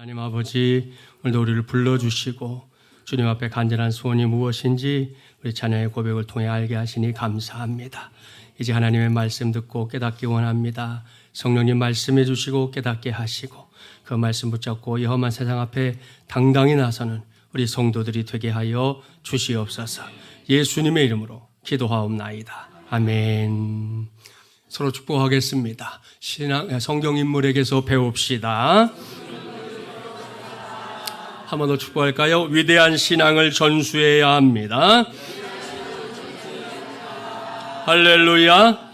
하나님 아버지, 오늘도 우리를 불러주시고 주님 앞에 간절한 소원이 무엇인지 우리 자녀의 고백을 통해 알게 하시니 감사합니다. 이제 하나님의 말씀 듣고 깨닫기 원합니다. 성령님 말씀해 주시고 깨닫게 하시고 그 말씀 붙잡고 이 험한 세상 앞에 당당히 나서는 우리 성도들이 되게 하여 주시옵소서. 예수님의 이름으로 기도하옵나이다. 아멘. 서로 축복하겠습니다. 성경 인물에게서 배웁시다. 한 번 더 축복할까요? 위대한 신앙을 전수해야 합니다. 할렐루야.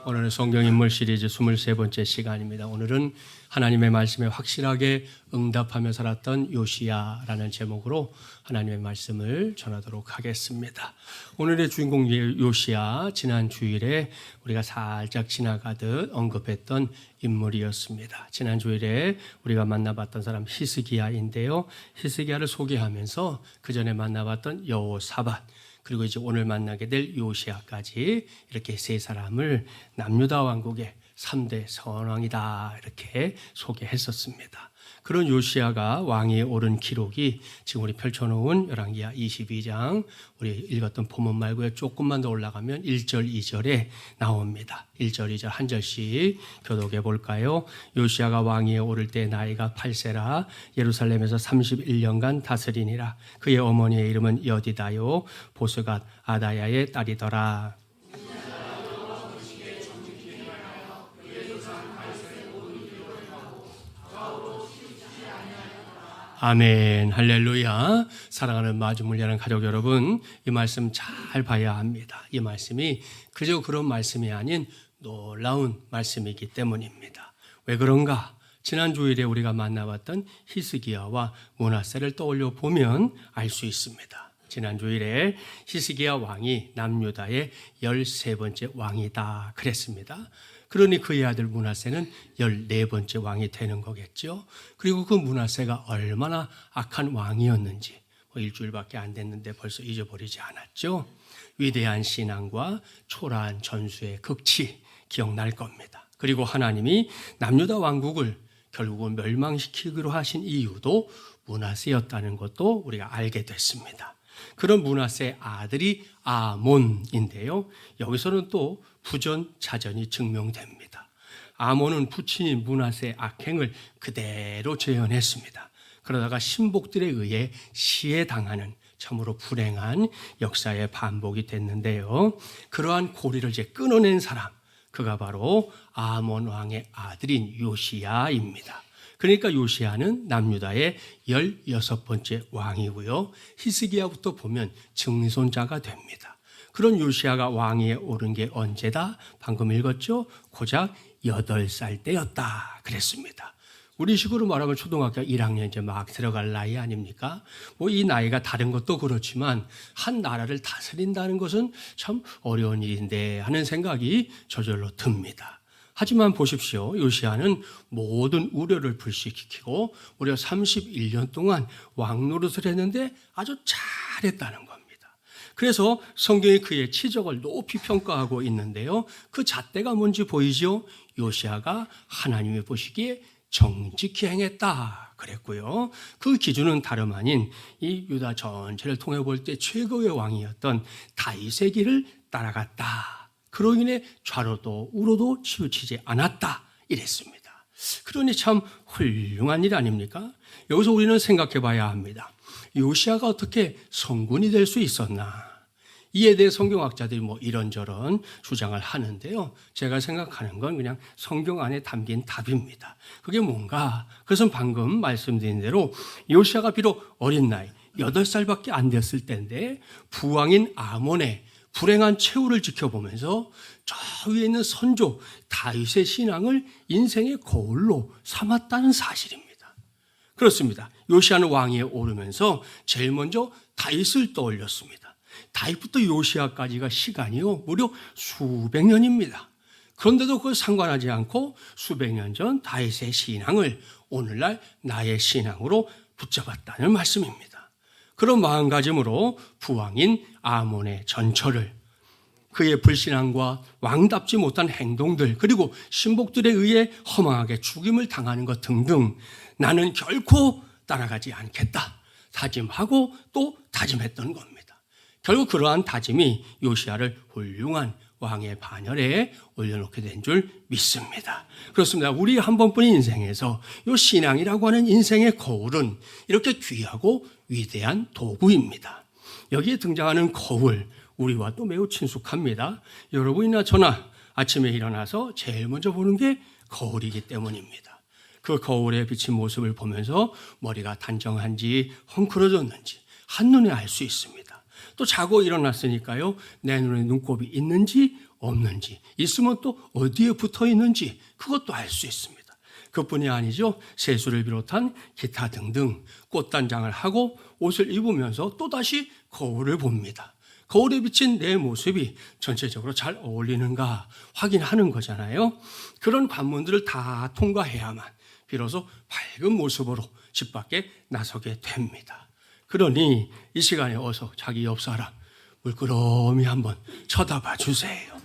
오늘은 성경인물 시리즈 23번째 시간입니다. 오늘은 하나님의 말씀에 확실하게 응답하며 살았던 요시야라는 제목으로 하나님의 말씀을 전하도록 하겠습니다. 오늘의 주인공 요시야, 지난 주일에 우리가 살짝 지나가듯 언급했던 인물이었습니다. 지난 주일에 우리가 만나봤던 사람 히스기야인데요. 히스기야를 소개하면서 그 전에 만나봤던 여호사밧, 그리고 이제 오늘 만나게 될 요시야까지 이렇게 세 사람을 남유다 왕국의 3대 선왕이다 이렇게 소개했었습니다. 그런 요시야가 왕위에 오른 기록이 지금 우리 펼쳐놓은 열왕기하 22장 우리 읽었던 본문 말고요. 조금만 더 올라가면 1절, 2절에 나옵니다. 1절, 2절 한 절씩 교독해 볼까요? 요시야가 왕위에 오를 때 나이가 8세라 예루살렘에서 31년간 다스리니라. 그의 어머니의 이름은 여디다요 보스갓 아다야의 딸이더라. 아멘, 할렐루야. 사랑하는 마주물리하는 가족 여러분, 이 말씀 잘 봐야 합니다. 이 말씀이 그저 그런 말씀이 아닌 놀라운 말씀이기 때문입니다. 왜 그런가? 지난 주일에 우리가 만나봤던 히스기야와 므낫세를 떠올려 보면 알 수 있습니다. 지난 주일에 히스기야 왕이 남유다의 13번째 왕이다 그랬습니다. 그러니 그의 아들 므낫세는 14번째 왕이 되는 거겠죠. 그리고 그 므낫세가 얼마나 악한 왕이었는지 일주일밖에 안 됐는데 벌써 잊어버리지 않았죠. 위대한 신앙과 초라한 전수의 극치 기억날 겁니다. 그리고 하나님이 남유다 왕국을 결국은 멸망시키기로 하신 이유도 므낫세였다는 것도 우리가 알게 됐습니다. 그런 므낫세의 아들이 아몬인데요. 여기서는 또 부전자전이 증명됩니다. 아몬은 부친인 므낫세의 악행을 그대로 재현했습니다. 그러다가 신복들에 의해 시해당하는 참으로 불행한 역사의 반복이 됐는데요. 그러한 고리를 이제 끊어낸 사람, 그가 바로 아몬 왕의 아들인 요시야입니다. 그러니까 요시야는 남유다의 16번째 왕이고요. 히스기야부터 보면 증손자가 됩니다. 그런 요시야가 왕위에 오른 게 언제다? 방금 읽었죠? 고작 8살 때였다 그랬습니다. 우리 식으로 말하면 초등학교 1학년 이제 막 들어갈 나이 아닙니까? 이 나이가 다른 것도 그렇지만 한 나라를 다스린다는 것은 참 어려운 일인데 하는 생각이 저절로 듭니다. 하지만 보십시오. 요시야는 모든 우려를 불식시키고 무려 31년 동안 왕노릇을 했는데 아주 잘했다는 겁니다. 그래서 성경이 그의 치적을 높이 평가하고 있는데요. 그 잣대가 뭔지 보이죠? 요시야가 하나님이 보시기에 정직히 행했다 그랬고요. 그 기준은 다름 아닌 이 유다 전체를 통해 볼 때 최고의 왕이었던 다윗의 길을 따라갔다. 그로 인해 좌로도 우로도 치우치지 않았다 이랬습니다. 그러니 참 훌륭한 일 아닙니까? 여기서 우리는 생각해 봐야 합니다. 요시야가 어떻게 성군이 될 수 있었나? 이에 대해 성경학자들이 이런저런 주장을 하는데요. 제가 생각하는 건 그냥 성경 안에 담긴 답입니다. 그게 뭔가? 그것은 방금 말씀드린 대로 요시야가 비록 어린 나이 8살밖에 안 됐을 때인데 부왕인 아몬의 불행한 최후를 지켜보면서 저 위에 있는 선조 다윗의 신앙을 인생의 거울로 삼았다는 사실입니다. 그렇습니다. 요시야는 왕위에 오르면서 제일 먼저 다윗을 떠올렸습니다. 다윗부터 요시야까지가 시간이요 무려 수백 년입니다. 그런데도 그걸 상관하지 않고 수백 년 전 다윗의 신앙을 오늘날 나의 신앙으로 붙잡았다는 말씀입니다. 그런 마음가짐으로 부왕인 아몬의 전처를 그의 불신앙과 왕답지 못한 행동들, 그리고 신복들에 의해 허망하게 죽임을 당하는 것 등등 나는 결코 따라가지 않겠다 다짐하고 또 다짐했던 겁니다. 결국 그러한 다짐이 요시야를 훌륭한 왕의 반열에 올려놓게 된 줄 믿습니다. 그렇습니다. 우리 한 번뿐인 인생에서 이 신앙이라고 하는 인생의 거울은 이렇게 귀하고 위대한 도구입니다. 여기에 등장하는 거울, 우리와 또 매우 친숙합니다. 여러분이나 저나 아침에 일어나서 제일 먼저 보는 게 거울이기 때문입니다. 그 거울에 비친 모습을 보면서 머리가 단정한지 헝클어졌는지 한눈에 알 수 있습니다. 또 자고 일어났으니까요, 내 눈에 눈곱이 있는지 없는지, 있으면 또 어디에 붙어 있는지 그것도 알 수 있습니다. 그뿐이 아니죠. 세수를 비롯한 기타 등등 꽃단장을 하고 옷을 입으면서 또다시 거울을 봅니다. 거울에 비친 내 모습이 전체적으로 잘 어울리는가 확인하는 거잖아요. 그런 관문들을 다 통과해야만 비로소 밝은 모습으로 집 밖에 나서게 됩니다. 그러니 이 시간에 어서 자기 옆 사람 물끄러미 한번 쳐다봐 주세요.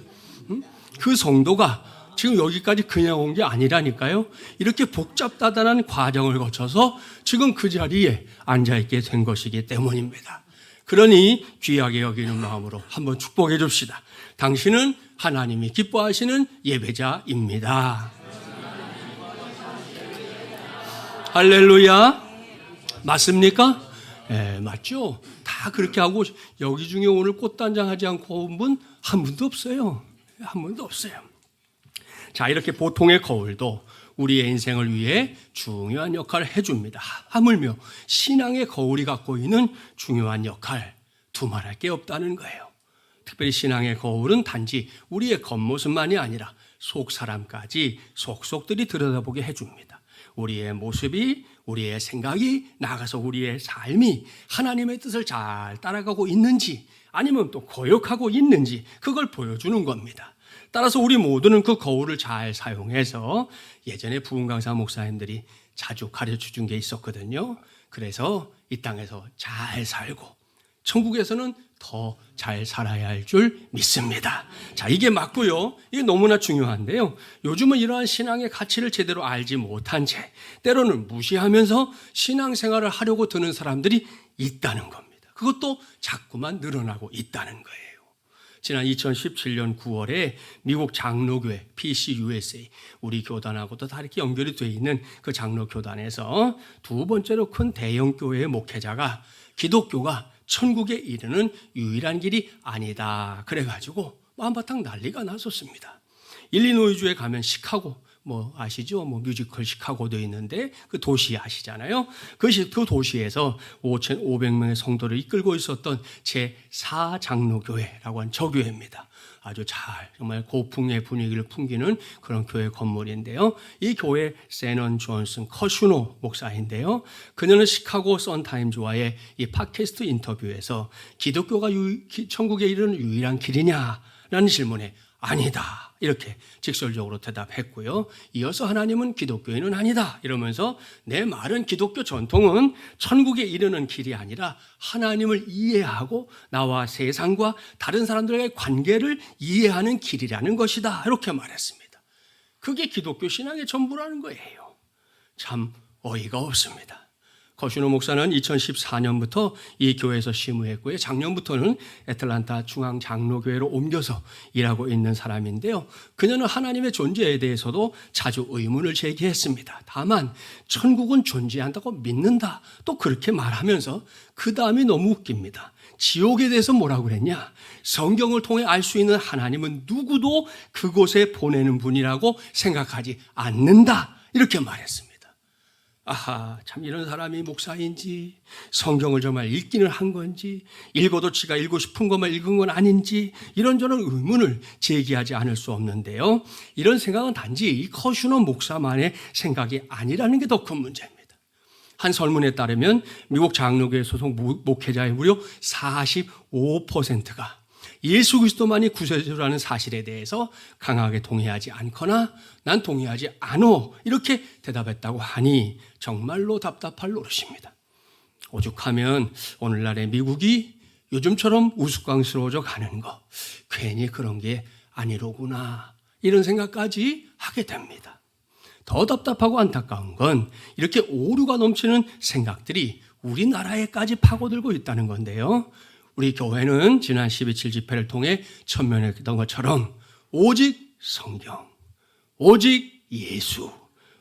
그 성도가 지금 여기까지 그냥 온 게 아니라니까요. 이렇게 복잡다단한 과정을 거쳐서 지금 그 자리에 앉아있게 된 것이기 때문입니다. 그러니 귀하게 여기는 마음으로 한번 축복해 줍시다. 당신은 하나님이 기뻐하시는 예배자입니다. 할렐루야. 맞습니까? 네, 맞죠? 다 그렇게 하고 여기 중에 오늘 꽃단장 하지 않고 온 분 한 분도 없어요. 한 분도 없어요. 자, 이렇게 보통의 거울도 우리의 인생을 위해 중요한 역할을 해줍니다. 하물며 신앙의 거울이 갖고 있는 중요한 역할, 두말할 게 없다는 거예요. 특별히 신앙의 거울은 단지 우리의 겉모습만이 아니라 속 사람까지 속속들이 들여다보게 해줍니다. 우리의 모습이, 우리의 생각이, 나아가서 우리의 삶이 하나님의 뜻을 잘 따라가고 있는지 아니면 또 거역하고 있는지 그걸 보여주는 겁니다. 따라서 우리 모두는 그 거울을 잘 사용해서 예전에 부흥강사 목사님들이 자주 가르쳐 준 게 있었거든요. 그래서 이 땅에서 잘 살고 천국에서는 더 잘 살아야 할 줄 믿습니다. 자, 이게 맞고요. 이게 너무나 중요한데요. 요즘은 이러한 신앙의 가치를 제대로 알지 못한 채 때로는 무시하면서 신앙생활을 하려고 드는 사람들이 있다는 겁니다. 그것도 자꾸만 늘어나고 있다는 거예요. 지난 2017년 9월에 미국 장로교회 PCUSA, 우리 교단하고도 다 이렇게 연결이 되어 있는 그 장로교단에서 두 번째로 큰 대형 교회의 목회자가 기독교가 천국에 이르는 유일한 길이 아니다 그래가지고 한바탕 난리가 났었습니다. 일리노이주에 가면 시카고, 아시죠? 뮤지컬 시카고도 있는데 그 도시 아시잖아요. 그 도시에서 5,500명의 성도를 이끌고 있었던 제4장로교회라고 하는 저 교회입니다. 아주 정말 고풍의 분위기를 풍기는 그런 교회 건물인데요. 이 교회 세넌 존슨 커슈노 목사인데요. 그녀는 시카고 선타임즈와의 이 팟캐스트 인터뷰에서 기독교가 천국에 이르는 유일한 길이냐라는 질문에 아니다. 이렇게 직설적으로 대답했고요. 이어서 하나님은 기독교인은 아니다. 이러면서 내 말은 기독교 전통은 천국에 이르는 길이 아니라 하나님을 이해하고 나와 세상과 다른 사람들과의 관계를 이해하는 길이라는 것이다. 이렇게 말했습니다. 그게 기독교 신앙의 전부라는 거예요. 참 어이가 없습니다. 커슈노 목사는 2014년부터 이 교회에서 심우했고요. 작년부터는 애틀란타 중앙장로교회로 옮겨서 일하고 있는 사람인데요. 그녀는 하나님의 존재에 대해서도 자주 의문을 제기했습니다. 다만 천국은 존재한다고 믿는다. 또 그렇게 말하면서 그 다음이 너무 웃깁니다. 지옥에 대해서 뭐라고 그랬냐? 성경을 통해 알 수 있는 하나님은 누구도 그곳에 보내는 분이라고 생각하지 않는다. 이렇게 말했습니다. 아하, 참 이런 사람이 목사인지 성경을 정말 읽기는 한 건지 읽어도 지가 읽고 싶은 것만 읽은 건 아닌지 이런저런 의문을 제기하지 않을 수 없는데요. 이런 생각은 단지 이 커슈노 목사만의 생각이 아니라는 게 더 큰 문제입니다. 한 설문에 따르면 미국 장로교회 소속 목회자의 무려 45%가 예수 그리스도만이 구세주라는 사실에 대해서 강하게 동의하지 않거나 난 동의하지 않어 이렇게 대답했다고 하니 정말로 답답할 노릇입니다. 오죽하면 오늘날의 미국이 요즘처럼 우스꽝스러워져 가는 거, 괜히 그런 게 아니로구나, 이런 생각까지 하게 됩니다. 더 답답하고 안타까운 건 이렇게 오류가 넘치는 생각들이 우리나라에까지 파고들고 있다는 건데요. 우리 교회는 지난 12.7 집회를 통해 천명했던 것처럼 오직 성경, 오직 예수,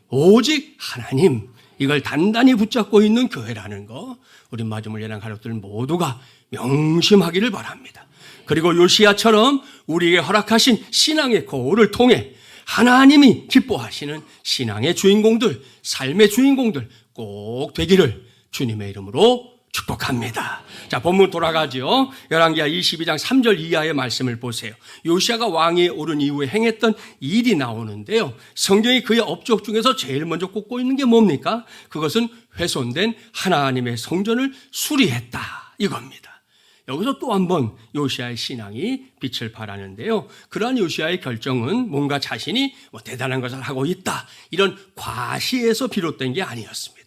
오직 하나님, 이걸 단단히 붙잡고 있는 교회라는 거, 우리 마주물 예랑 가족들 모두가 명심하기를 바랍니다. 그리고 요시야처럼 우리에게 허락하신 신앙의 거울을 통해 하나님이 기뻐하시는 신앙의 주인공들, 삶의 주인공들 꼭 되기를 주님의 이름으로 축복합니다. 자, 본문 돌아가죠. 열왕기하 22장 3절 이하의 말씀을 보세요. 요시야가 왕위에 오른 이후에 행했던 일이 나오는데요. 성경이 그의 업적 중에서 제일 먼저 꼽고 있는 게 뭡니까? 그것은 훼손된 하나님의 성전을 수리했다, 이겁니다. 여기서 또 한 번 요시야의 신앙이 빛을 발하는데요. 그러한 요시야의 결정은 뭔가 자신이 대단한 것을 하고 있다, 이런 과시에서 비롯된 게 아니었습니다.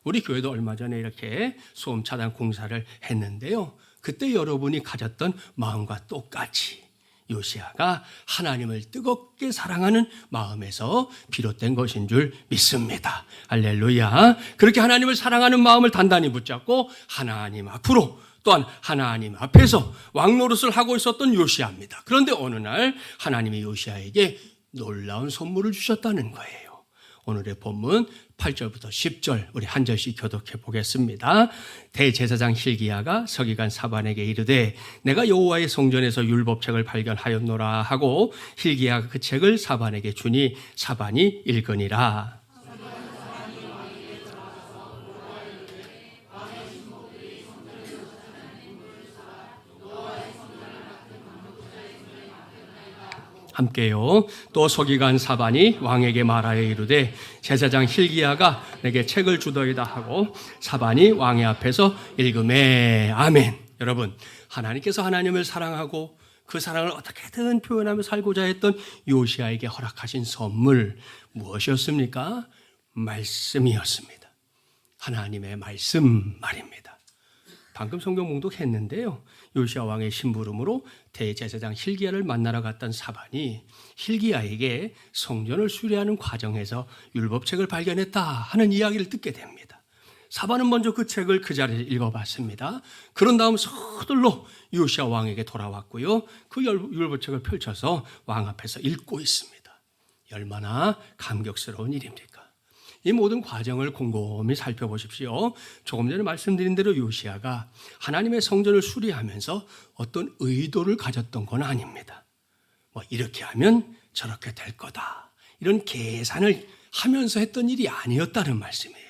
우리 교회도 얼마 전에 이렇게 소음 차단 공사를 했는데요. 그때 여러분이 가졌던 마음과 똑같이 요시야가 하나님을 뜨겁게 사랑하는 마음에서 비롯된 것인 줄 믿습니다. 할렐루야. 그렇게 하나님을 사랑하는 마음을 단단히 붙잡고 하나님 앞으로, 또한 하나님 앞에서 왕노릇을 하고 있었던 요시야입니다. 그런데 어느 날 하나님이 요시야에게 놀라운 선물을 주셨다는 거예요. 오늘의 본문 8절부터 10절 우리 한 절씩 교독해 보겠습니다. 대제사장 hil기야가 서기관 사반에게 이르되 내가 여호와의 성전에서 율법책을 발견하였노라 하고 hil기야가 그 책을 사반에게 주니 사반이 읽으니라. 함께요. 또 서기관 사반이 왕에게 말하여 이르되 제사장 hil기야가 내게 책을 주더이다 하고 사반이 왕의 앞에서 읽으매. 아멘. 여러분, 하나님께서 하나님을 사랑하고 그 사랑을 어떻게든 표현하며 살고자 했던 요시야에게 허락하신 선물 무엇이었습니까? 말씀이었습니다. 하나님의 말씀 말입니다. 방금 성경 봉독했는데요. 요시야 왕의 심부름으로 대제사장 hil기야를 만나러 갔던 사반이 hil기야에게 성전을 수리하는 과정에서 율법책을 발견했다 하는 이야기를 듣게 됩니다. 사반은 먼저 그 책을 그 자리에서 읽어봤습니다. 그런 다음 서둘러 요시야 왕에게 돌아왔고요. 그 율법책을 펼쳐서 왕 앞에서 읽고 있습니다. 얼마나 감격스러운 일입니까? 이 모든 과정을 곰곰이 살펴보십시오. 조금 전에 말씀드린 대로 요시야가 하나님의 성전을 수리하면서 어떤 의도를 가졌던 건 아닙니다. 이렇게 하면 저렇게 될 거다, 이런 계산을 하면서 했던 일이 아니었다는 말씀이에요.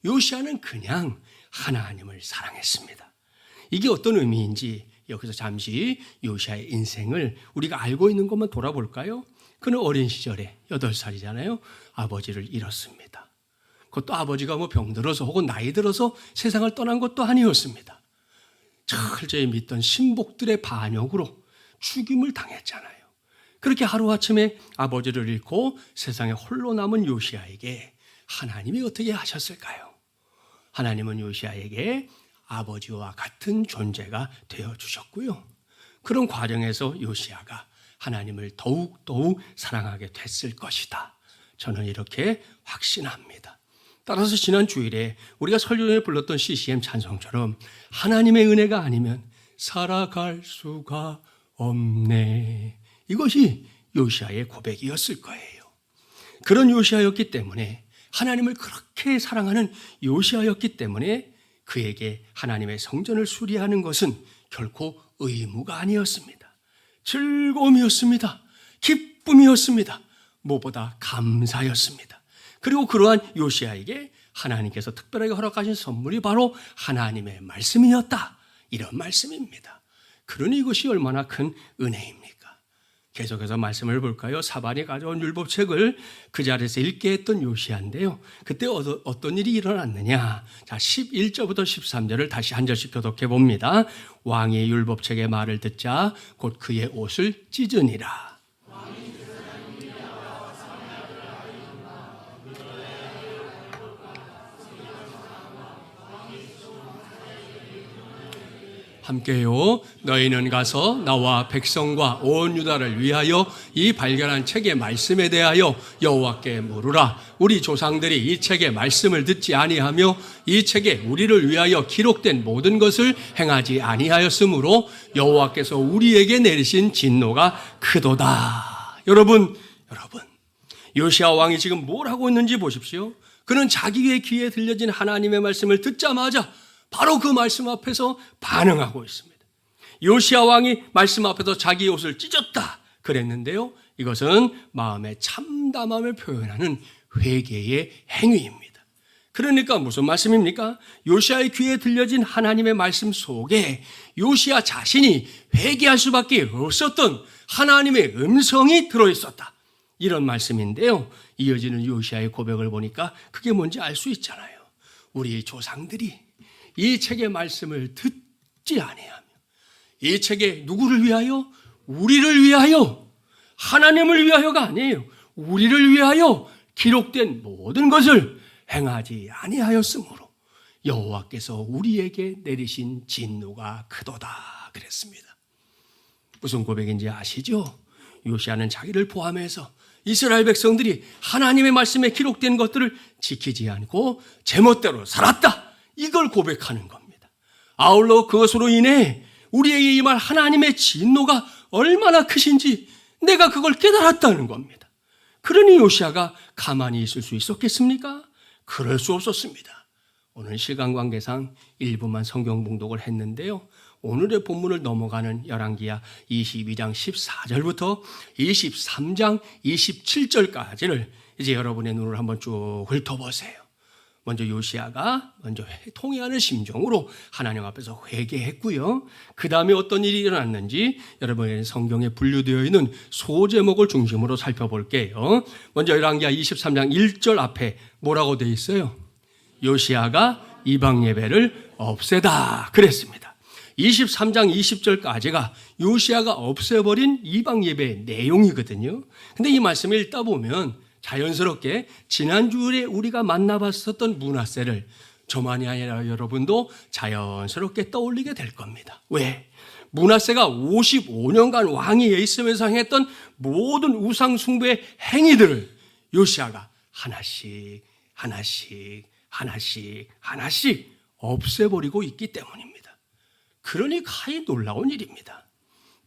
요시야는 그냥 하나님을 사랑했습니다. 이게 어떤 의미인지 여기서 잠시 요시야의 인생을 우리가 알고 있는 것만 돌아볼까요? 그는 어린 시절에 8살이잖아요. 아버지를 잃었습니다. 그것도 아버지가 병들어서 혹은 나이 들어서 세상을 떠난 것도 아니었습니다. 철저히 믿던 신복들의 반역으로 죽임을 당했잖아요. 그렇게 하루아침에 아버지를 잃고 세상에 홀로 남은 요시야에게 하나님이 어떻게 하셨을까요? 하나님은 요시야에게 아버지와 같은 존재가 되어주셨고요. 그런 과정에서 요시야가 하나님을 더욱 사랑하게 됐을 것이다, 저는 이렇게 확신합니다. 따라서 지난 주일에 우리가 설교에 불렀던 CCM 찬송처럼 하나님의 은혜가 아니면 살아갈 수가 없네, 이것이 요시야의 고백이었을 거예요. 그런 요시야였기 때문에, 하나님을 그렇게 사랑하는 요시야였기 때문에 그에게 하나님의 성전을 수리하는 것은 결코 의무가 아니었습니다. 즐거움이었습니다. 기쁨이었습니다. 무엇보다 감사였습니다. 그리고 그러한 요시야에게 하나님께서 특별하게 허락하신 선물이 바로 하나님의 말씀이었다, 이런 말씀입니다. 그러니 이것이 얼마나 큰 은혜입니까? 계속해서 말씀을 볼까요? 사반이 가져온 율법책을 그 자리에서 읽게 했던 요시야인데요. 그때 어떤 일이 일어났느냐? 자, 11절부터 13절을 다시 한 절씩 교독해 봅니다. 왕이 율법책의 말을 듣자 곧 그의 옷을 찢으니라. 함께요. 너희는 가서 나와 백성과 온 유다를 위하여 이 발견한 책의 말씀에 대하여 여호와께 물으라. 우리 조상들이 이 책의 말씀을 듣지 아니하며 이 책에 우리를 위하여 기록된 모든 것을 행하지 아니하였으므로 여호와께서 우리에게 내리신 진노가 크도다. 여러분, 요시야 왕이 지금 뭘 하고 있는지 보십시오. 그는 자기의 귀에 들려진 하나님의 말씀을 듣자마자 바로 그 말씀 앞에서 반응하고 있습니다. 요시야 왕이 말씀 앞에서 자기 옷을 찢었다 그랬는데요. 이것은 마음의 참담함을 표현하는 회개의 행위입니다. 그러니까 무슨 말씀입니까? 요시야의 귀에 들려진 하나님의 말씀 속에 요시야 자신이 회개할 수밖에 없었던 하나님의 음성이 들어있었다. 이런 말씀인데요. 이어지는 요시야의 고백을 보니까 그게 뭔지 알 수 있잖아요. 우리 조상들이 이 책의 말씀을 듣지 아니하며 이 책에 누구를 위하여? 우리를 위하여, 하나님을 위하여가 아니에요. 우리를 위하여 기록된 모든 것을 행하지 아니하였으므로 여호와께서 우리에게 내리신 진노가 크도다 그랬습니다. 무슨 고백인지 아시죠? 요시야는 자기를 포함해서 이스라엘 백성들이 하나님의 말씀에 기록된 것들을 지키지 않고 제멋대로 살았다. 이걸 고백하는 겁니다. 아울러 그것으로 인해 우리에게 임할 하나님의 진노가 얼마나 크신지 내가 그걸 깨달았다는 겁니다. 그러니 요시야가 가만히 있을 수 있었겠습니까? 그럴 수 없었습니다. 오늘 시간 관계상 일부만 성경 봉독을 했는데요. 오늘의 본문을 넘어가는 열왕기야 22장 14절부터 23장 27절까지를 이제 여러분의 눈을 한번 쭉 훑어보세요. 먼저 요시야가 통회하는 심정으로 하나님 앞에서 회개했고요. 그 다음에 어떤 일이 일어났는지 여러분의 성경에 분류되어 있는 소제목을 중심으로 살펴볼게요. 먼저 열왕기야 23장 1절 앞에 뭐라고 되어 있어요? 요시야가 이방 예배를 없애다 그랬습니다. 23장 20절까지가 요시야가 없애버린 이방 예배의 내용이거든요. 근데 이 말씀을 읽다 보면 자연스럽게 지난주에 우리가 만나봤었던 므낫세를 저만이 아니라 여러분도 자연스럽게 떠올리게 될 겁니다. 왜? 므낫세가 55년간 왕위에 있으면서 행했던 모든 우상 숭배의 행위들을 요시야가 하나씩 없애버리고 있기 때문입니다. 그러니까 이 놀라운 일입니다.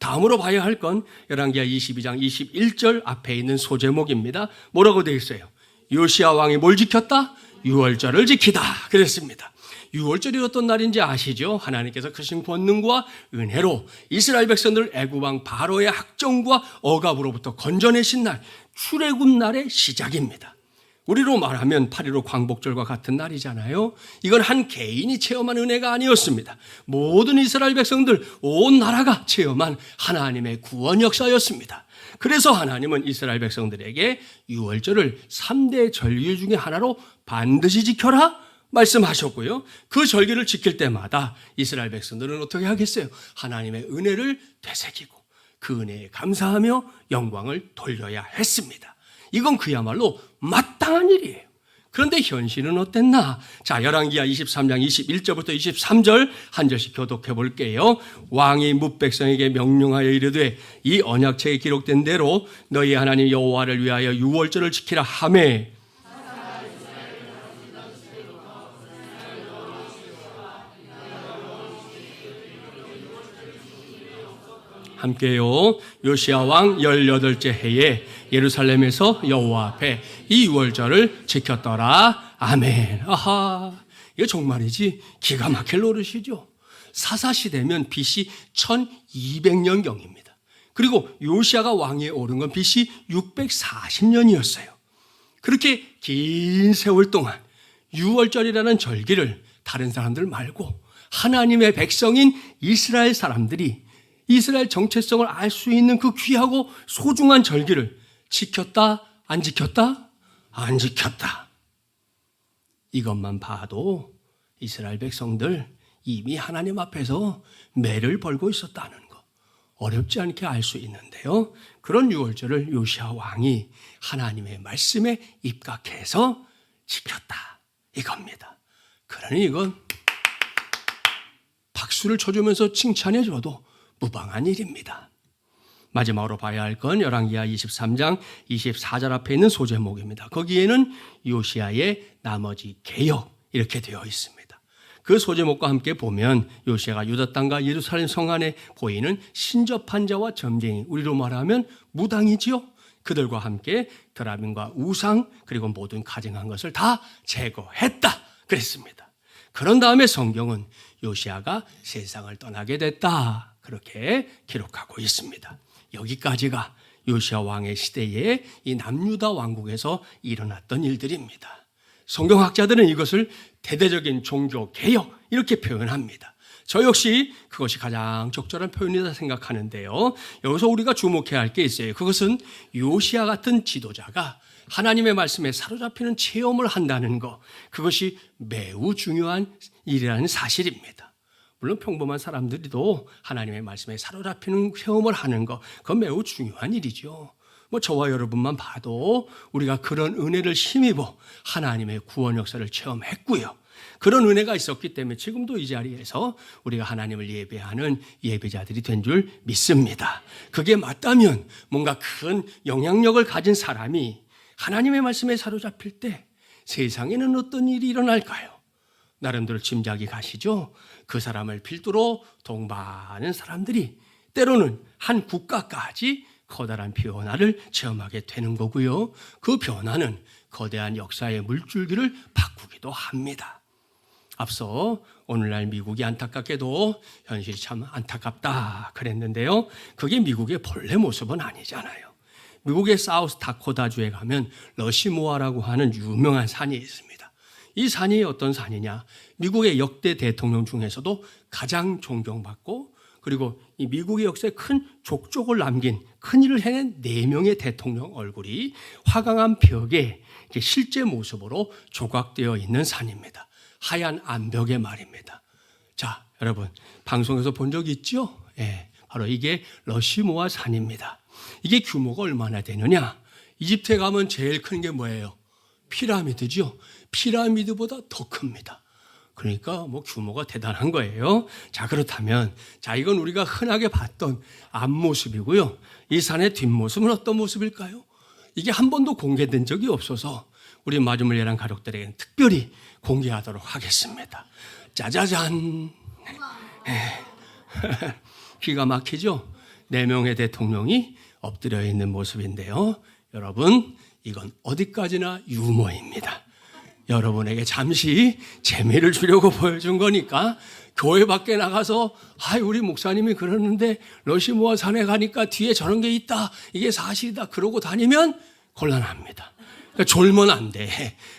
다음으로 봐야 할 건 열왕기야 22장 21절 앞에 있는 소제목입니다. 뭐라고 되어 있어요? 요시야 왕이 뭘 지켰다? 유월절을 지키다 그랬습니다. 유월절이 어떤 날인지 아시죠? 하나님께서 크신 권능과 은혜로 이스라엘 백성들을 애굽 왕 바로의 학정과 억압으로부터 건져내신 날, 출애굽 날의 시작입니다. 우리로 말하면 8.15 광복절과 같은 날이잖아요. 이건 한 개인이 체험한 은혜가 아니었습니다. 모든 이스라엘 백성들, 온 나라가 체험한 하나님의 구원 역사였습니다. 그래서 하나님은 이스라엘 백성들에게 유월절을 3대 절기 중에 하나로 반드시 지켜라 말씀하셨고요. 그 절기를 지킬 때마다 이스라엘 백성들은 어떻게 하겠어요? 하나님의 은혜를 되새기고 그 은혜에 감사하며 영광을 돌려야 했습니다. 이건 그야말로 마땅한 일이에요. 그런데 현실은 어땠나? 자, 열왕기야 23장 21절부터 23절 한 절씩 교독해 볼게요. 왕이 뭇 백성에게 명령하여 이르되 이 언약책에 기록된 대로 너희 하나님 여호와를 위하여 유월절을 지키라 하매 함께요. 요시야 왕 18째 해에 예루살렘에서 여호와 앞에 이 유월절을 지켰더라. 아멘. 아하, 이거 정말이지 기가 막힐 노릇이죠. 사사시대면 BC 1200년경입니다. 그리고 요시야가 왕위에 오른 건 BC 640년이었어요. 그렇게 긴 세월 동안 유월절이라는 절기를 다른 사람들 말고 하나님의 백성인 이스라엘 사람들이 이스라엘 정체성을 알 수 있는 그 귀하고 소중한 절기를 지켰다? 안 지켰다? 안 지켰다. 이것만 봐도 이스라엘 백성들 이미 하나님 앞에서 매를 벌고 있었다는 거 어렵지 않게 알 수 있는데요. 그런 유월절을 요시야 왕이 하나님의 말씀에 입각해서 지켰다 이겁니다. 그러니 이건 박수 박수를 쳐주면서 칭찬해줘도 무방한 일입니다. 마지막으로 봐야 할 건 열왕기하 23장 24절 앞에 있는 소제목입니다. 거기에는 요시야의 나머지 개역 이렇게 되어 있습니다. 그 소제목과 함께 보면 요시야가 유다 땅과 예루살렘 성 안에 보이는 신접한 자와 점쟁이, 우리로 말하면 무당이지요. 그들과 함께 드라민과 우상 그리고 모든 가증한 것을 다 제거했다 그랬습니다. 그런 다음에 성경은 요시야가 세상을 떠나게 됐다 그렇게 기록하고 있습니다. 여기까지가 요시야 왕의 시대에 이 남유다 왕국에서 일어났던 일들입니다. 성경학자들은 이것을 대대적인 종교 개혁 이렇게 표현합니다. 저 역시 그것이 가장 적절한 표현이다 생각하는데요. 여기서 우리가 주목해야 할 게 있어요. 그것은 요시야 같은 지도자가 하나님의 말씀에 사로잡히는 체험을 한다는 것, 그것이 매우 중요한 일이라는 사실입니다. 물론 평범한 사람들도 하나님의 말씀에 사로잡히는 체험을 하는 것, 그건 매우 중요한 일이죠. 저와 여러분만 봐도 우리가 그런 은혜를 힘입어 하나님의 구원 역사를 체험했고요. 그런 은혜가 있었기 때문에 지금도 이 자리에서 우리가 하나님을 예배하는 예배자들이 된 줄 믿습니다. 그게 맞다면 뭔가 큰 영향력을 가진 사람이 하나님의 말씀에 사로잡힐 때 세상에는 어떤 일이 일어날까요? 나름대로 짐작이 가시죠? 그 사람을 필두로 동반하는 사람들이 때로는 한 국가까지 커다란 변화를 체험하게 되는 거고요. 그 변화는 거대한 역사의 물줄기를 바꾸기도 합니다. 앞서 오늘날 미국이 안타깝게도 현실이 참 안타깝다 그랬는데요. 그게 미국의 본래 모습은 아니잖아요. 미국의 사우스 다코타주에 가면 러시모아라고 하는 유명한 산이 있습니다. 이 산이 어떤 산이냐? 미국의 역대 대통령 중에서도 가장 존경받고 그리고 이 미국의 역사에 큰 족적을 남긴 큰일을 해낸 4명의 대통령 얼굴이 화강암 벽에 실제 모습으로 조각되어 있는 산입니다. 하얀 암벽의 말입니다. 자, 여러분 방송에서 본 적 있죠? 예, 바로 이게 러시모아 산입니다. 이게 규모가 얼마나 되느냐? 이집트에 가면 제일 큰 게 뭐예요? 피라미드죠. 피라미드보다 더 큽니다. 그러니까 규모가 대단한 거예요. 자, 그렇다면 이건 우리가 흔하게 봤던 앞모습이고요. 이 산의 뒷모습은 어떤 모습일까요? 이게 한 번도 공개된 적이 없어서 우리 마주물 예랑 가족들에게는 특별히 공개하도록 하겠습니다. 짜자잔. 기가 막히죠? 4명의 대통령이 엎드려 있는 모습인데요. 여러분, 이건 어디까지나 유머입니다. 여러분에게 잠시 재미를 주려고 보여준 거니까 교회 밖에 나가서 우리 목사님이 그러는데 러시모아 산에 가니까 뒤에 저런 게 있다. 이게 사실이다. 그러고 다니면 곤란합니다. 그러니까 졸면 안 돼.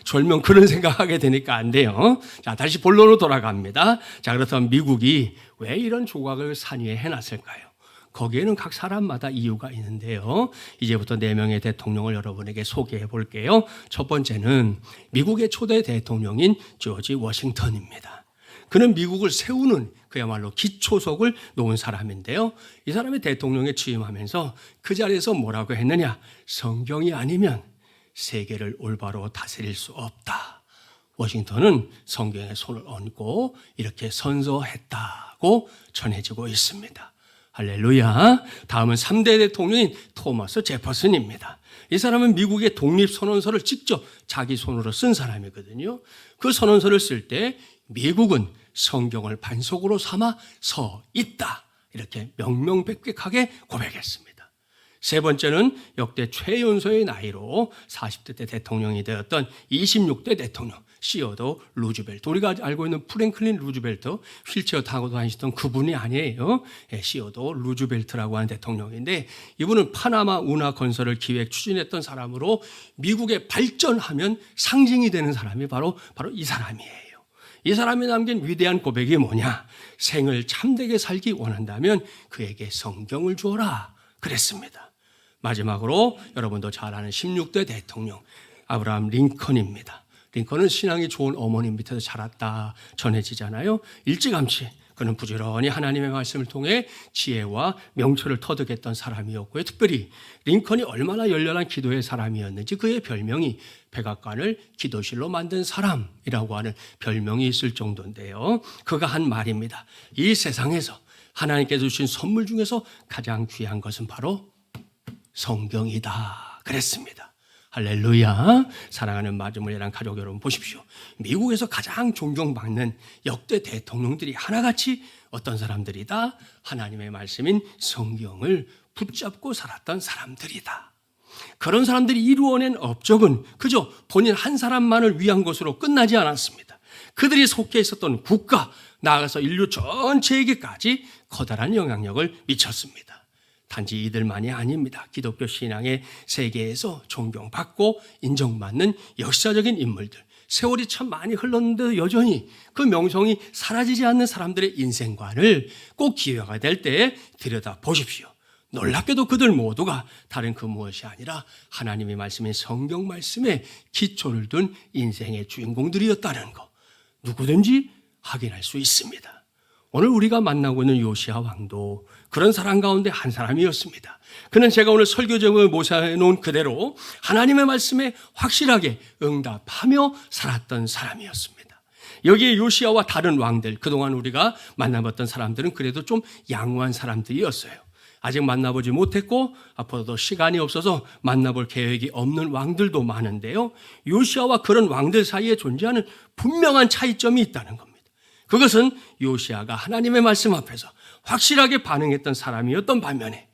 졸면 그런 생각하게 되니까 안 돼요. 자, 다시 본론으로 돌아갑니다. 자, 그렇다면 미국이 왜 이런 조각을 산 위에 해놨을까요? 거기에는 각 사람마다 이유가 있는데요. 이제부터 4명의 대통령을 여러분에게 소개해 볼게요. 첫 번째는 미국의 초대 대통령인 조지 워싱턴입니다. 그는 미국을 세우는 그야말로 기초석을 놓은 사람인데요. 이 사람이 대통령에 취임하면서 그 자리에서 뭐라고 했느냐? 성경이 아니면 세계를 올바로 다스릴 수 없다. 워싱턴은 성경에 손을 얹고 이렇게 선서했다고 전해지고 있습니다. 할렐루야. 다음은 3대 대통령인 토마스 제퍼슨입니다. 이 사람은 미국의 독립선언서를 직접 자기 손으로 쓴 사람이거든요. 그 선언서를 쓸 때 미국은 성경을 반석으로 삼아 서 있다. 이렇게 명명백백하게 고백했습니다. 세 번째는 역대 최연소의 나이로 40대 때 대통령이 되었던 26대 대통령 시어도 루즈벨트. 우리가 알고 있는 프랭클린 루즈벨트, 휠체어 타고 다니시던 그분이 아니에요. 시어도 루즈벨트라고 하는 대통령인데 이분은 파나마 운하 건설을 기획 추진했던 사람으로 미국의 발전하면 상징이 되는 사람이 바로 이 사람이에요. 이 사람이 남긴 위대한 고백이 뭐냐? 생을 참되게 살기 원한다면 그에게 성경을 주어라 그랬습니다. 마지막으로 여러분도 잘 아는 16대 대통령 아브라함 링컨입니다. 링컨은 신앙이 좋은 어머니 밑에서 자랐다 전해지잖아요. 일찌감치 그는 부지런히 하나님의 말씀을 통해 지혜와 명철을 터득했던 사람이었고요. 특별히 링컨이 얼마나 열렬한 기도의 사람이었는지 그의 별명이 백악관을 기도실로 만든 사람이라고 하는 별명이 있을 정도인데요. 그가 한 말입니다. 이 세상에서 하나님께서 주신 선물 중에서 가장 귀한 것은 바로 성경이다 그랬습니다. 할렐루야. 사랑하는 마주물야랑 가족 여러분 보십시오. 미국에서 가장 존경받는 역대 대통령들이 하나같이 어떤 사람들이다? 하나님의 말씀인 성경을 붙잡고 살았던 사람들이다. 그런 사람들이 이루어낸 업적은 그저 본인 한 사람만을 위한 것으로 끝나지 않았습니다. 그들이 속해 있었던 국가, 나아가서 인류 전체에게까지 커다란 영향력을 미쳤습니다. 단지 이들만이 아닙니다. 기독교 신앙의 세계에서 존경받고 인정받는 역사적인 인물들, 세월이 참 많이 흘렀는데도 여전히 그 명성이 사라지지 않는 사람들의 인생관을 꼭 기회가 될 때 들여다보십시오. 놀랍게도 그들 모두가 다른 그 무엇이 아니라 하나님의 말씀인 성경 말씀에 기초를 둔 인생의 주인공들이었다는 거 누구든지 확인할 수 있습니다. 오늘 우리가 만나고 있는 요시야 왕도 그런 사람 가운데 한 사람이었습니다. 그는 제가 오늘 설교 제목을 모사해 놓은 그대로 하나님의 말씀에 확실하게 응답하며 살았던 사람이었습니다. 여기에 요시야와 다른 왕들, 그동안 우리가 만나봤던 사람들은 그래도 좀 양호한 사람들이었어요. 아직 만나보지 못했고 앞으로도 시간이 없어서 만나볼 계획이 없는 왕들도 많은데요. 요시야와 그런 왕들 사이에 존재하는 분명한 차이점이 있다는 겁니다. 그것은 요시야가 하나님의 말씀 앞에서 확실하게 반응했던 사람이었던 반면에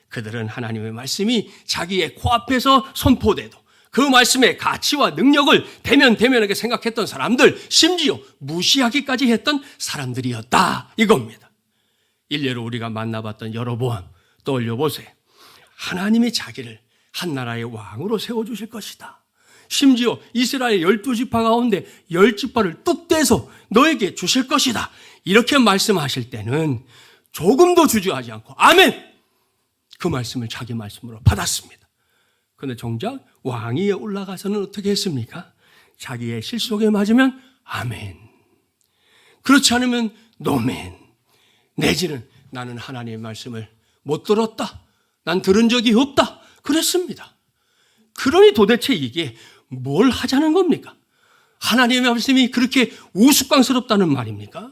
그들은 하나님의 말씀이 자기의 코앞에서 선포돼도 그 말씀의 가치와 능력을 대면대면하게 생각했던 사람들, 심지어 무시하기까지 했던 사람들이었다 이겁니다. 일례로 우리가 만나봤던 여로보암 떠올려보세요. 하나님이 자기를 한 나라의 왕으로 세워주실 것이다. 심지어 이스라엘 12지파 가운데 10지파를 뚝 떼서 너에게 주실 것이다. 이렇게 말씀하실 때는 조금도 주저하지 않고 아멘! 그 말씀을 자기 말씀으로 받았습니다. 그런데 정작 왕위에 올라가서는 어떻게 했습니까? 자기의 실속에 맞으면 아멘. 그렇지 않으면 노멘. 내지는 나는 하나님의 말씀을 못 들었다. 난 들은 적이 없다. 그랬습니다. 그러니 도대체 이게 뭘 하자는 겁니까? 하나님의 말씀이 그렇게 우스꽝스럽다는 말입니까?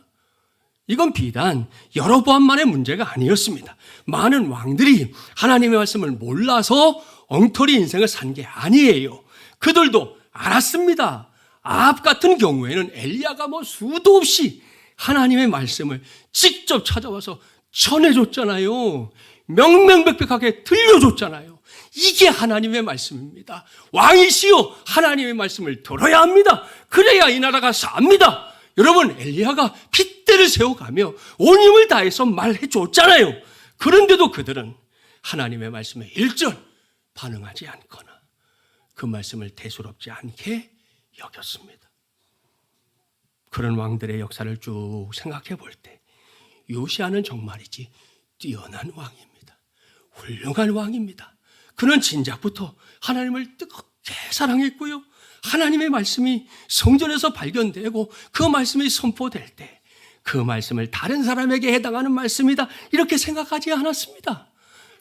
이건 비단 여로보암만의 문제가 아니었습니다. 많은 왕들이 하나님의 말씀을 몰라서 엉터리 인생을 산 게 아니에요. 그들도 알았습니다. 아합 같은 경우에는 엘리야가 수도 없이 하나님의 말씀을 직접 찾아와서 전해줬잖아요. 명명백백하게 들려줬잖아요. 이게 하나님의 말씀입니다. 왕이시여 하나님의 말씀을 들어야 합니다. 그래야 이 나라가 삽니다. 여러분, 엘리야가 핏대를 세워가며 온 힘을 다해서 말해줬잖아요. 그런데도 그들은 하나님의 말씀에 일절 반응하지 않거나 그 말씀을 대수롭지 않게 여겼습니다. 그런 왕들의 역사를 쭉 생각해 볼 때 요시야는 정말이지 뛰어난 왕입니다. 훌륭한 왕입니다. 그는 진작부터 하나님을 뜨겁게 사랑했고요. 하나님의 말씀이 성전에서 발견되고 그 말씀이 선포될 때 그 말씀을 다른 사람에게 해당하는 말씀이다 이렇게 생각하지 않았습니다.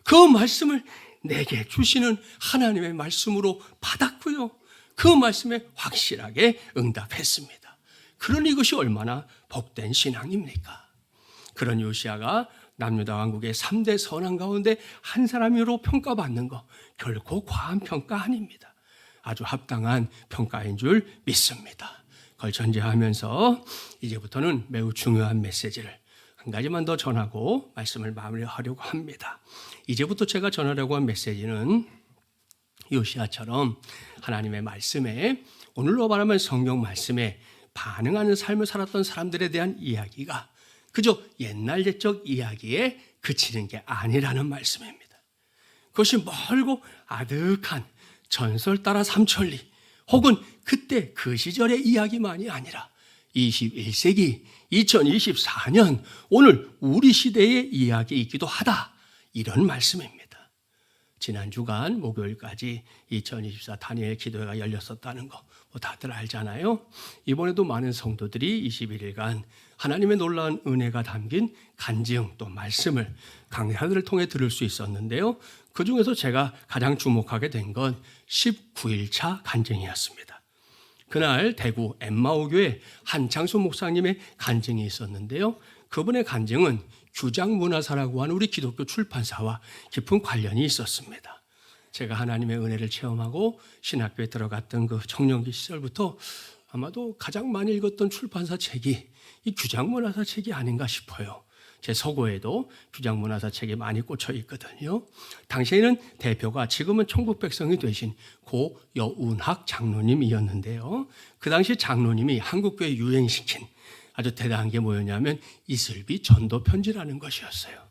그 말씀을 내게 주시는 하나님의 말씀으로 받았고요. 그 말씀에 확실하게 응답했습니다. 그러니 이것이 얼마나 복된 신앙입니까? 그런 요시야가 남유다 왕국의 3대 선왕 가운데 한 사람으로 평가받는 거 결코 과한 평가 아닙니다. 아주 합당한 평가인 줄 믿습니다. 그걸 전제하면서 이제부터는 매우 중요한 메시지를 한 가지만 더 전하고 말씀을 마무리하려고 합니다. 이제부터 제가 전하려고 한 메시지는 요시야처럼 하나님의 말씀에, 오늘로 말하면 성경 말씀에 반응하는 삶을 살았던 사람들에 대한 이야기가 그저 옛날 옛적 이야기에 그치는 게 아니라는 말씀입니다. 그것이 멀고 아득한 전설 따라 삼천리 혹은 그때 그 시절의 이야기만이 아니라 21세기 2024년 오늘 우리 시대의 이야기이기도 하다, 이런 말씀입니다. 지난 주간 목요일까지 2024 다니엘 기도회가 열렸었다는 거 다들 알잖아요. 이번에도 많은 성도들이 21일간 하나님의 놀라운 은혜가 담긴 간증 또 말씀을 강사들을 통해 들을 수 있었는데요. 그중에서 제가 가장 주목하게 된 건 19일차 간증이었습니다. 그날 대구 엠마오교회 한창수 목사님의 간증이 있었는데요. 그분의 간증은 규장문화사라고 하는 우리 기독교 출판사와 깊은 관련이 있었습니다. 제가 하나님의 은혜를 체험하고 신학교에 들어갔던 그 청년기 시절부터 아마도 가장 많이 읽었던 출판사 책이 이 규장문화사 책이 아닌가 싶어요. 제 서고에도 규장문화사 책이 많이 꽂혀 있거든요. 당시에는 대표가 지금은 천국 백성이 되신 고 여운학 장로님이었는데요. 그 당시 장로님이 한국교회 유행시킨 아주 대단한 게 뭐였냐면 이슬비 전도 편지라는 것이었어요.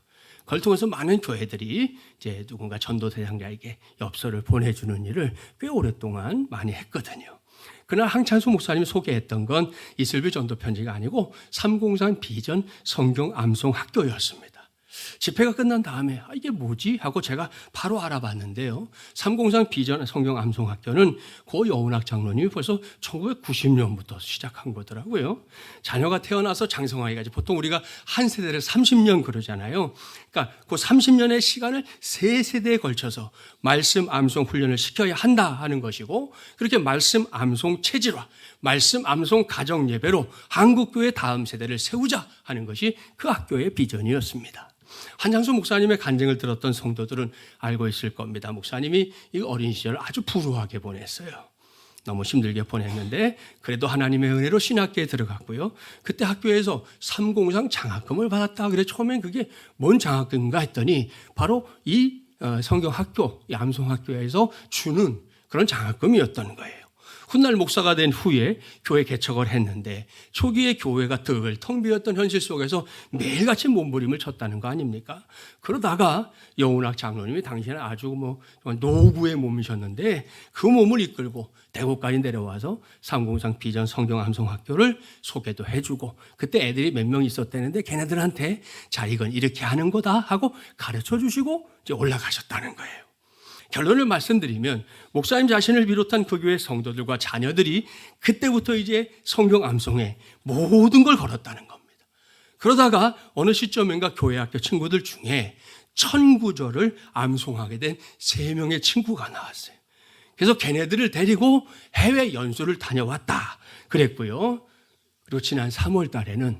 그걸 통해서 많은 교회들이 이제 누군가 전도 대상자에게 엽서를 보내주는 일을 꽤 오랫동안 많이 했거든요. 그날 항찬수 목사님이 소개했던 건 이슬비 전도 편지가 아니고 303 비전 성경 암송 학교였습니다. 집회가 끝난 다음에 이게 뭐지? 하고 제가 바로 알아봤는데요. 303 비전 성경 암송 학교는 고 여운학 장로님이 벌써 1990년부터 시작한 거더라고요. 자녀가 태어나서 장성하기까지 보통 우리가 한 세대를 30년 그러잖아요. 그러니까 그 30년의 시간을 3세대에 걸쳐서 말씀 암송 훈련을 시켜야 한다 하는 것이고, 그렇게 말씀 암송 체질화, 말씀 암송 가정 예배로 한국교회 다음 세대를 세우자 하는 것이 그 학교의 비전이었습니다. 한창수 목사님의 간증을 들었던 성도들은 알고 있을 겁니다. 목사님이 이 어린 시절을 아주 불우하게 보냈어요. 너무 힘들게 보냈는데 그래도 하나님의 은혜로 신학교에 들어갔고요. 그때 학교에서 303 장학금을 받았다. 그래 처음엔 그게 뭔 장학금인가 했더니 바로 이 성경학교, 이 암송학교에서 주는 그런 장학금이었던 거예요. 훗날 목사가 된 후에 교회 개척을 했는데 초기에 교회가 텅 비었던 현실 속에서 매일같이 몸부림을 쳤다는 거 아닙니까? 그러다가 여운학 장로님이 당시에는 아주 노부의 몸이셨는데 그 몸을 이끌고 대구까지 내려와서 303 비전 성경 암송학교를 소개도 해주고, 그때 애들이 몇 명 있었다는데 걔네들한테 자 이건 이렇게 하는 거다 하고 가르쳐 주시고 이제 올라가셨다는 거예요. 결론을 말씀드리면 목사님 자신을 비롯한 그 교회 성도들과 자녀들이 그때부터 이제 성경 암송에 모든 걸 걸었다는 겁니다. 그러다가 어느 시점인가 교회 학교 친구들 중에 1009절을 암송하게 된 3명의 친구가 나왔어요. 그래서 걔네들을 데리고 해외 연수를 다녀왔다 그랬고요. 그리고 지난 3월 달에는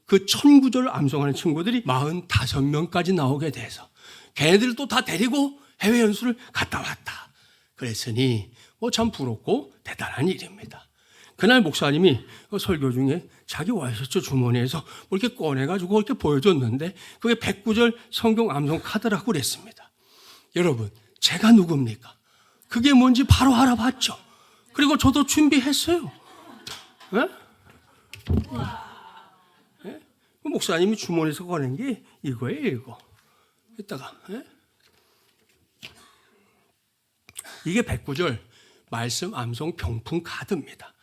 그 1009절 암송하는 친구들이 45명까지 나오게 돼서 걔네들을 또 다 데리고 해외 연수를 갔다 왔다. 그랬으니 참 부럽고 대단한 일입니다. 그날 목사님이 설교 중에 자기 와이셔츠 주머니에서 이렇게 꺼내가지고 이렇게 보여줬는데 그게 109절 성경 암송 카드라고 그랬습니다. 여러분, 제가 누굽니까? 그게 뭔지 바로 알아봤죠. 그리고 저도 준비했어요. 네? 네? 목사님이 주머니에서 꺼낸 게 이거예요, 이거. 이따가. 네? 이게 109절 말씀 암송 병풍 카드입니다.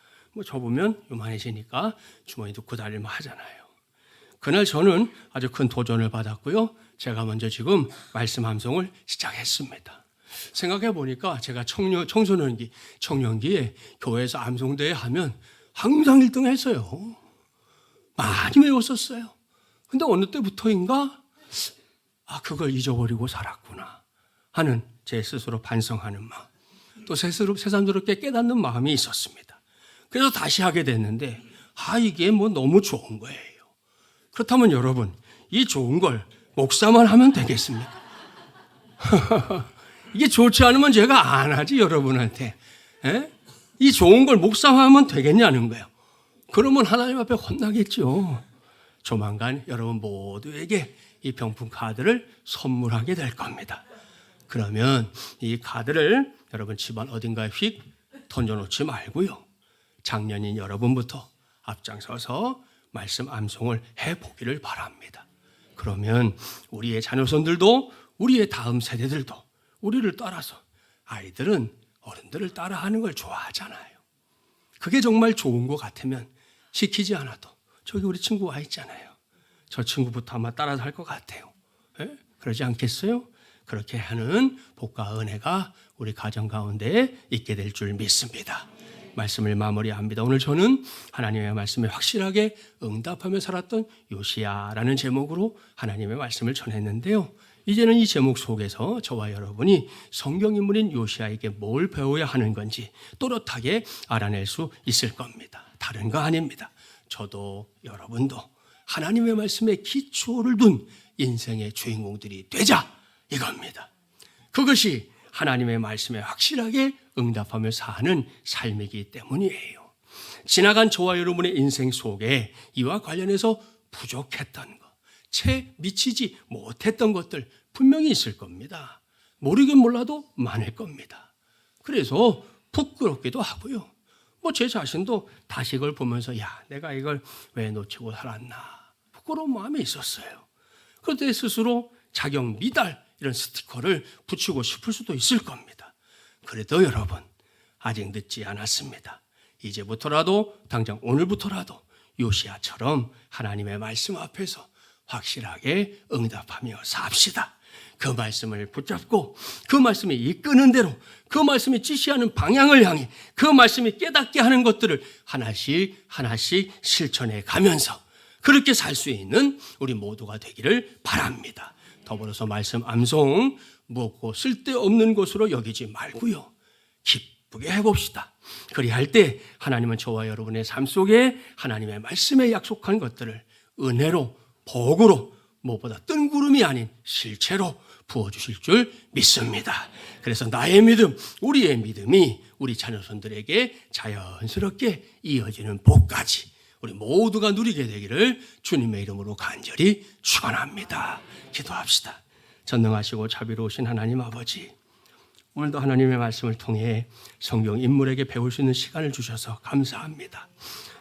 접으면 요만해지니까 주머니 넣고 다닐만 하잖아요. 그날 저는 아주 큰 도전을 받았고요. 제가 먼저 지금 말씀 암송을 시작했습니다. 생각해 보니까 제가 청년기에 교회에서 암송대회 하면 항상 1등 했어요. 많이 외웠었어요. 근데 어느 때부터인가 그걸 잊어버리고 살았구나 하는 제 스스로 반성하는 마음, 또 새삼스럽게 깨닫는 마음이 있었습니다. 그래서 다시 하게 됐는데 이게 너무 좋은 거예요. 그렇다면 여러분, 이 좋은 걸 목사만 하면 되겠습니까? 이게 좋지 않으면 제가 안 하지, 여러분한테. 이 좋은 걸 목사만 하면 되겠냐는 거예요. 그러면 하나님 앞에 혼나겠죠. 조만간 여러분 모두에게 이 병풍 카드를 선물하게 될 겁니다. 그러면 이 카드를 여러분 집안 어딘가에 휙 던져놓지 말고요. 장년인 여러분부터 앞장서서 말씀 암송을 해보기를 바랍니다. 그러면 우리의 자녀손들도 우리의 다음 세대들도 우리를 따라서, 아이들은 어른들을 따라하는 걸 좋아하잖아요. 그게 정말 좋은 것 같으면 시키지 않아도 저기 우리 친구 와 있잖아요. 저 친구부터 아마 따라서 할 것 같아요. 그러지 않겠어요? 그렇게 하는 복과 은혜가 우리 가정 가운데 있게 될 줄 믿습니다. 말씀을 마무리합니다. 오늘 저는 하나님의 말씀에 확실하게 응답하며 살았던 요시야라는 제목으로 하나님의 말씀을 전했는데요. 이제는 이 제목 속에서 저와 여러분이 성경 인물인 요시야에게 뭘 배워야 하는 건지 또렷하게 알아낼 수 있을 겁니다. 다른 거 아닙니다. 저도 여러분도 하나님의 말씀에 기초를 둔 인생의 주인공들이 되자, 이겁니다. 그것이 하나님의 말씀에 확실하게 응답하며 사는 삶이기 때문이에요. 지나간 저와 여러분의 인생 속에 이와 관련해서 부족했던 것, 채 미치지 못했던 것들 분명히 있을 겁니다. 모르긴 몰라도 많을 겁니다. 그래서 부끄럽기도 하고요. 제 자신도 다시 이걸 보면서 내가 이걸 왜 놓치고 살았나 부끄러운 마음이 있었어요. 그때 스스로 자격 미달 이런 스티커를 붙이고 싶을 수도 있을 겁니다. 그래도 여러분, 아직 늦지 않았습니다. 이제부터라도, 당장 오늘부터라도 요시야처럼 하나님의 말씀 앞에서 확실하게 응답하며 삽시다. 그 말씀을 붙잡고 그 말씀이 이끄는 대로, 그 말씀이 지시하는 방향을 향해 그 말씀이 깨닫게 하는 것들을 하나씩 하나씩 실천해 가면서 그렇게 살 수 있는 우리 모두가 되기를 바랍니다. 더불어서 말씀 암송, 무엇고 쓸데없는 것으로 여기지 말고요, 기쁘게 해봅시다. 그리할 때 하나님은 저와 여러분의 삶 속에 하나님의 말씀에 약속한 것들을 은혜로, 복으로, 무엇보다 뜬구름이 아닌 실체로 부어주실 줄 믿습니다. 그래서 나의 믿음, 우리의 믿음이 우리 자녀손들에게 자연스럽게 이어지는 복까지 우리 모두가 누리게 되기를 주님의 이름으로 간절히 축원합니다. 기도합시다. 전능하시고 자비로우신 하나님 아버지, 오늘도 하나님의 말씀을 통해 성경 인물에게 배울 수 있는 시간을 주셔서 감사합니다.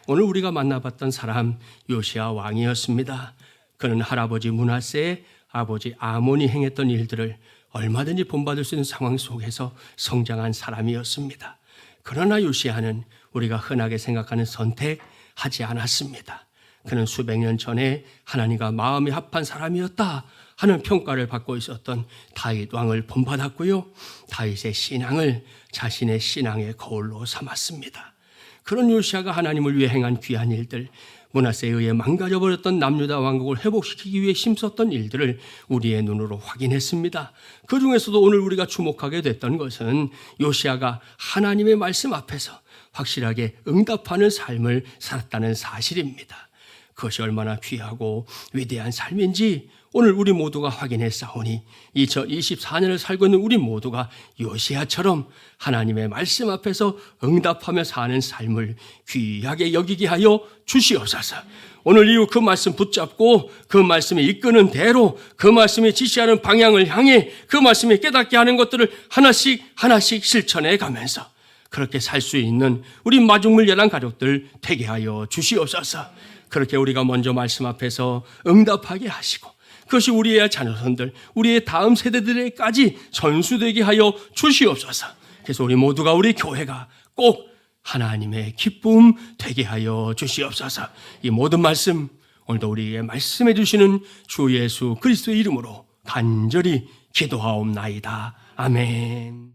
오늘 우리가 만나봤던 사람 요시야 왕이었습니다. 그는 할아버지 므낫세, 아버지 아몬이 행했던 일들을 얼마든지 본받을 수 있는 상황 속에서 성장한 사람이었습니다. 그러나 요시야는 우리가 흔하게 생각하는 선택하지 않았습니다. 그는 수백 년 전에 하나님과 마음이 합한 사람이었다 하는 평가를 받고 있었던 다윗 왕을 본받았고요, 다윗의 신앙을 자신의 신앙의 거울로 삼았습니다. 그런 요시야가 하나님을 위해 행한 귀한 일들, 므낫세에 의해 망가져버렸던 남유다 왕국을 회복시키기 위해 힘썼던 일들을 우리의 눈으로 확인했습니다. 그 중에서도 오늘 우리가 주목하게 됐던 것은 요시야가 하나님의 말씀 앞에서 확실하게 응답하는 삶을 살았다는 사실입니다. 그것이 얼마나 귀하고 위대한 삶인지 오늘 우리 모두가 확인했사오니 2024년을 살고 있는 우리 모두가 요시야처럼 하나님의 말씀 앞에서 응답하며 사는 삶을 귀하게 여기게 하여 주시옵소서. 오늘 이후 그 말씀 붙잡고 그 말씀이 이끄는 대로, 그 말씀이 지시하는 방향을 향해 그 말씀이 깨닫게 하는 것들을 하나씩 하나씩 실천해 가면서 그렇게 살 수 있는 우리 마중물려란 가족들 되게 하여 주시옵소서. 그렇게 우리가 먼저 말씀 앞에서 응답하게 하시고 그것이 우리의 자녀손들, 우리의 다음 세대들에까지 전수되게 하여 주시옵소서. 그래서 우리 모두가, 우리 교회가 꼭 하나님의 기쁨 되게 하여 주시옵소서. 이 모든 말씀 오늘도 우리에게 말씀해 주시는 주 예수 그리스도의 이름으로 간절히 기도하옵나이다. 아멘.